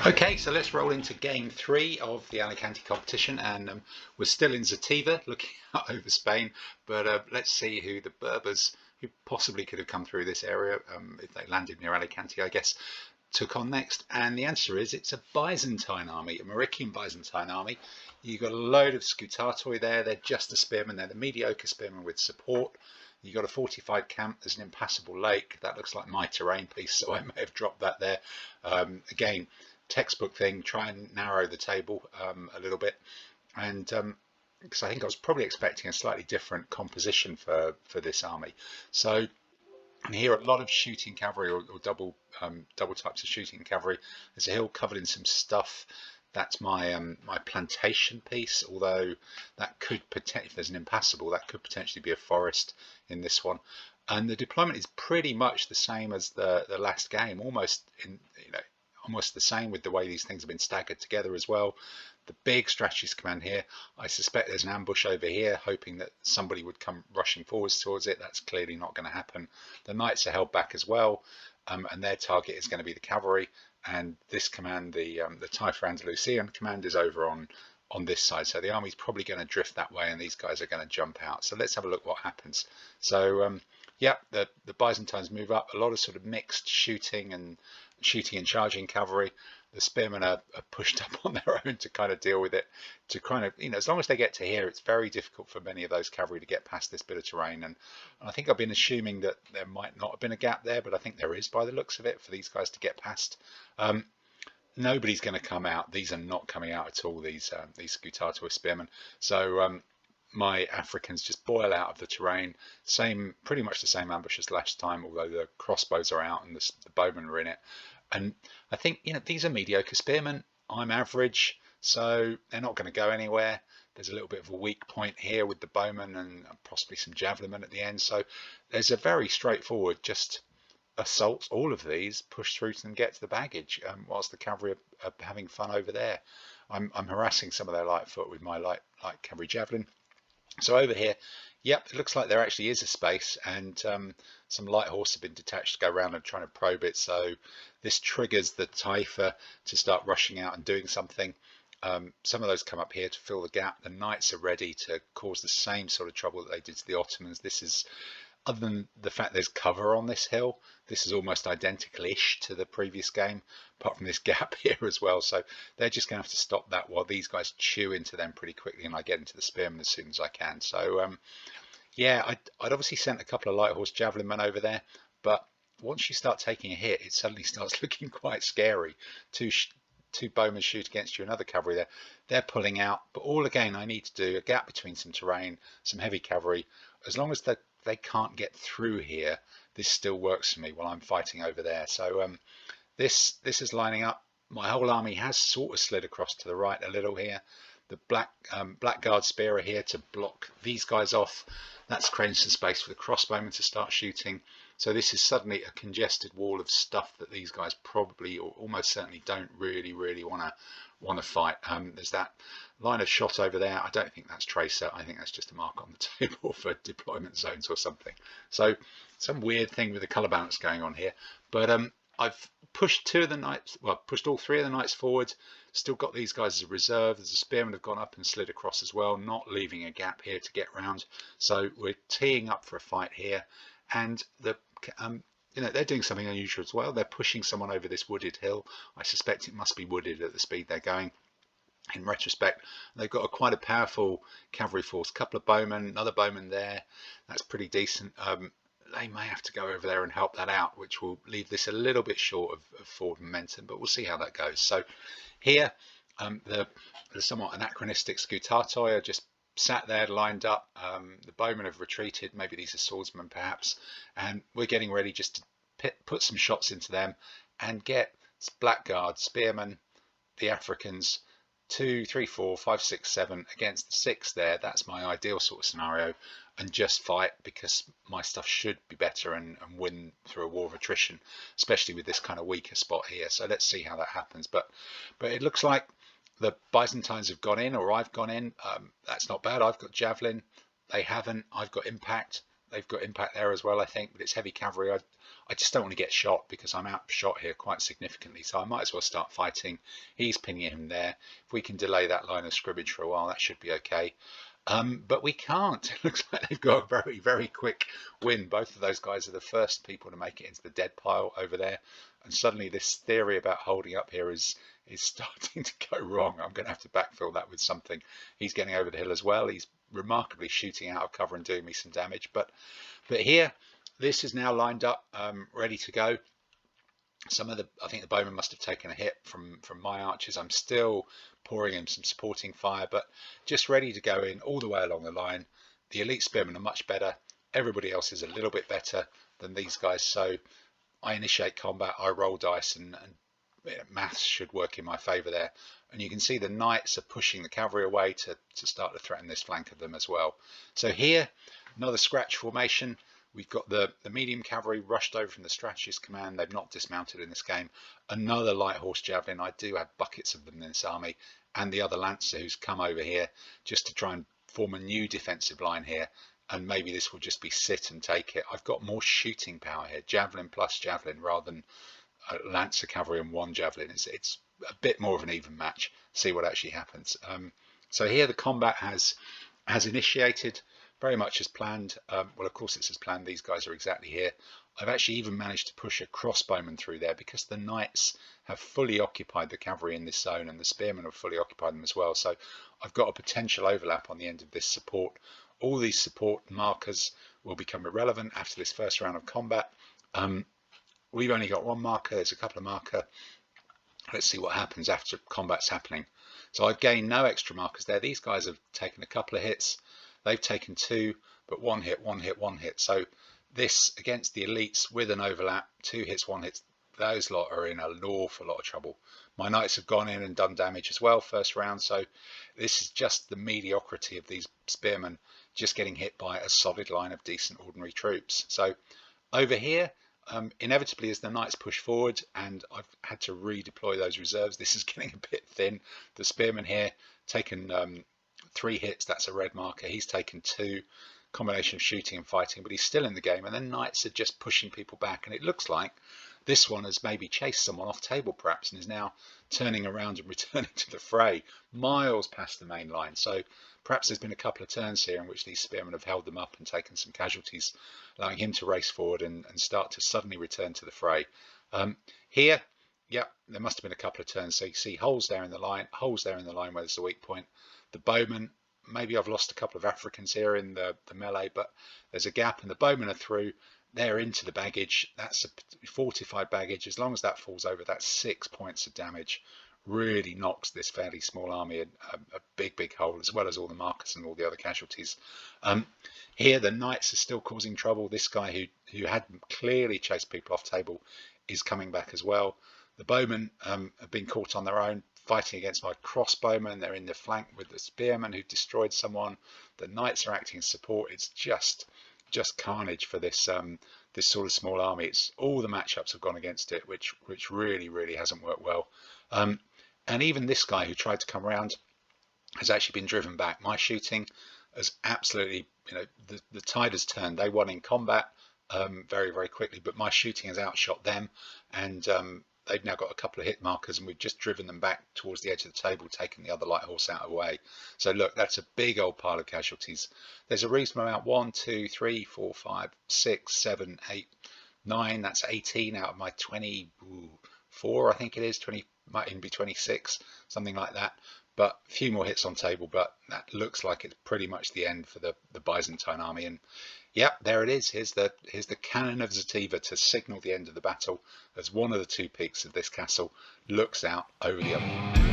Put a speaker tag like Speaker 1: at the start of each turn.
Speaker 1: Okay, so let's roll into game 3 of the Alicante competition, and we're still in Zativa, looking out over Spain. But let's see who the Berbers, who possibly could have come through this area if they landed near Alicante, I guess, took on next. And the answer is it's a Byzantine army, a Maurician Byzantine army. You've got a load of Scutatoi there. They're just a spearmen. They're the mediocre spearmen with support. You've got a fortified camp. There's an impassable lake. That looks like my terrain piece, so I may have dropped that there. Again, textbook thing, try and narrow the table a little bit, and because I think I was probably expecting a slightly different composition for this army. So, and here a lot of shooting cavalry or double types of shooting cavalry. There's a hill covered in some stuff. That's my my plantation piece, although that could potentially, if there's an impassable, that could potentially be a forest in this one. And the deployment is pretty much the same as the last game, almost almost the same with the way these things have been staggered together as well. The big strategist command here, I suspect there's an ambush over here, hoping that somebody would come rushing forwards towards it. That's clearly not going to happen. The knights are held back as well, and their target is going to be the cavalry. And this command, the Taifa Andalusian command, is over on this side. So the army's probably going to drift that way, and these guys are going to jump out. So let's have a look what happens. So yeah, the Byzantines move up. A lot of sort of mixed shooting and charging cavalry. The spearmen are pushed up on their own to kind of deal with it. To kind of, as long as they get to here, it's very difficult for many of those cavalry to get past this bit of terrain. And I think I've been assuming that there might not have been a gap there, but I think there is by the looks of it for these guys to get past. Nobody's going to come out. These are not coming out at all, these Scutatoi spearmen. So my Africans just boil out of the terrain. Pretty much the same ambush as last time, although the crossbows are out and the bowmen are in it. And I think, these are mediocre spearmen. I'm average, so they're not going to go anywhere. There's a little bit of a weak point here with the bowmen and possibly some javelinmen at the end. So there's a very straightforward, just assault all of these, push through to them, get to the baggage, whilst the cavalry are having fun over there. I'm harassing some of their light foot with my light cavalry javelin. So over here, yep, it looks like there actually is a space, and some light horse have been detached to go around and trying to probe it. So this triggers the Taifa to start rushing out and doing something. Some of those come up here to fill the gap. The knights are ready to cause the same sort of trouble that they did to the Ottomans. This is, other than the fact there's cover on this hill, this is almost identical-ish to the previous game, apart from this gap here as well. So they're just going to have to stop that while these guys chew into them pretty quickly, and I get into the spearmen as soon as I can. So yeah, I'd obviously sent a couple of light horse javelin men over there, but once you start taking a hit, it suddenly starts looking quite scary. Two bowmen shoot against you, another cavalry there. They're pulling out, but all again, I need to do a gap between some terrain, some heavy cavalry. As long as they can't get through here, this still works for me while I'm fighting over there. So this is lining up. My whole army has sort of slid across to the right a little here. The blackguard spear are here to block these guys off. That's creating some space for the crossbowmen to start shooting. So this is suddenly a congested wall of stuff that these guys probably or almost certainly don't really want to fight. There's that line of shot over there. I don't think that's tracer. I think that's just a mark on the table for deployment zones or something. So some weird thing with the color balance going on here. But I've pushed pushed all three of the knights forward. Still got these guys as a reserve. The spearmen have gone up and slid across as well, not leaving a gap here to get round. So we're teeing up for a fight here, and they're doing something unusual as well. They're pushing someone over this wooded hill. I suspect it must be wooded at the speed they're going. In retrospect, they've got quite a powerful cavalry force. A couple of bowmen, another bowman there. That's pretty decent. They may have to go over there and help that out, which will leave this a little bit short of forward momentum, but we'll see how that goes. So here, the somewhat anachronistic Scutatoi are just sat there lined up. The bowmen have retreated. Maybe these are swordsmen perhaps, and we're getting ready just to put some shots into them and get blackguard spearmen, the Africans, 2, 3, 4, 5, 6, 7 against the 6 there. That's my ideal sort of scenario, and just fight because my stuff should be better and win through a war of attrition, especially with this kind of weaker spot here. So let's see how that happens. But it looks like the Byzantines have gone in, or I've gone in. That's not bad. I've got javelin. They haven't. I've got impact. they've got impact there as well, I think, but it's heavy cavalry. I just don't want to get shot because I'm outshot here quite significantly, so I might as well start fighting. He's pinning him there. If we can delay that line of scrimmage for a while, that should be okay. But we can't. It looks like they've got a very, very quick win. Both of those guys are the first people to make it into the dead pile over there. And suddenly this theory about holding up here is starting to go wrong. I'm going to have to backfill that with something. He's getting over the hill as well. He's remarkably shooting out of cover and doing me some damage. But here, this is now lined up, ready to go. I think the bowman must have taken a hit from my archers. I'm still pouring in some supporting fire, but just ready to go in all the way along the line. The elite spearmen are much better. Everybody else is a little bit better than these guys. So I initiate combat, I roll dice, and maths should work in my favor there. And you can see the knights are pushing the cavalry away to start to threaten this flank of them as well. So here, another scratch formation. We've got the medium cavalry rushed over from the strategist command. They've not dismounted in this game. Another light horse javelin. I do have buckets of them in this army. And the other lancer who's come over here just to try and form a new defensive line here. And maybe this will just be sit and take it. I've got more shooting power here. Javelin plus javelin rather than lancer cavalry and one javelin. It's a bit more of an even match. See what actually happens. So here the combat has initiated. Very much as planned. Well, of course it's as planned. These guys are exactly here. I've actually even managed to push a crossbowman through there because the knights have fully occupied the cavalry in this zone and the spearmen have fully occupied them as well. So I've got a potential overlap on the end of this support. All these support markers will become irrelevant after this first round of combat. We've only got one marker. There's a couple of marker. Let's see what happens after combat's happening. So I've gained no extra markers there. These guys have taken a couple of hits. They've taken two, but one hit, one hit, one hit. So this against the elites with an overlap, 2 hits, 1 hit, those lot are in an awful lot of trouble. My knights have gone in and done damage as well first round. So this is just the mediocrity of these spearmen just getting hit by a solid line of decent ordinary troops. So over here, inevitably as the knights push forward, and I've had to redeploy those reserves, this is getting a bit thin. The spearman here taken 3 hits, that's a red marker. He's taken 2, combination of shooting and fighting, but he's still in the game. And then knights are just pushing people back, and it looks like this one has maybe chased someone off table perhaps and is now turning around and returning to the fray miles past the main line. So perhaps there's been a couple of turns here in which these spearmen have held them up and taken some casualties, allowing him to race forward and start to suddenly return to the fray. Here, yep, there must have been a couple of turns. So you see holes there in the line where there's the weak point. The bowmen, maybe I've lost a couple of Africans here in the melee, but there's a gap and the bowmen are through. They're into the baggage. That's a fortified baggage. As long as that falls over, that's 6 points of damage. Really knocks this fairly small army a big hole, as well as all the markers and all the other casualties. Here, the knights are still causing trouble. This guy who had clearly chased people off table is coming back as well. The bowmen have been caught on their own, fighting against my crossbowmen. They're in the flank with the spearmen who destroyed someone. The knights are acting as support. It's just carnage for this this sort of small army. It's all the matchups have gone against it, which really hasn't worked well. And even this guy who tried to come around has actually been driven back. My shooting has absolutely, the tide has turned. They won in combat very quickly, but my shooting has outshot them, and they've now got a couple of hit markers, and we've just driven them back towards the edge of the table, taking the other light horse out of the way. So look, that's a big old pile of casualties. There's a reasonable amount, 1, 2, 3, 4, 5, 6, 7, 8, 9. That's 18 out of my 24, I think it is. 20 might even be 26, something like that. But a few more hits on table, but that looks like it's pretty much the end for the Byzantine army. And yep, there it is. Here's the cannon of Zativa to signal the end of the battle as one of the 2 peaks of this castle looks out over the other.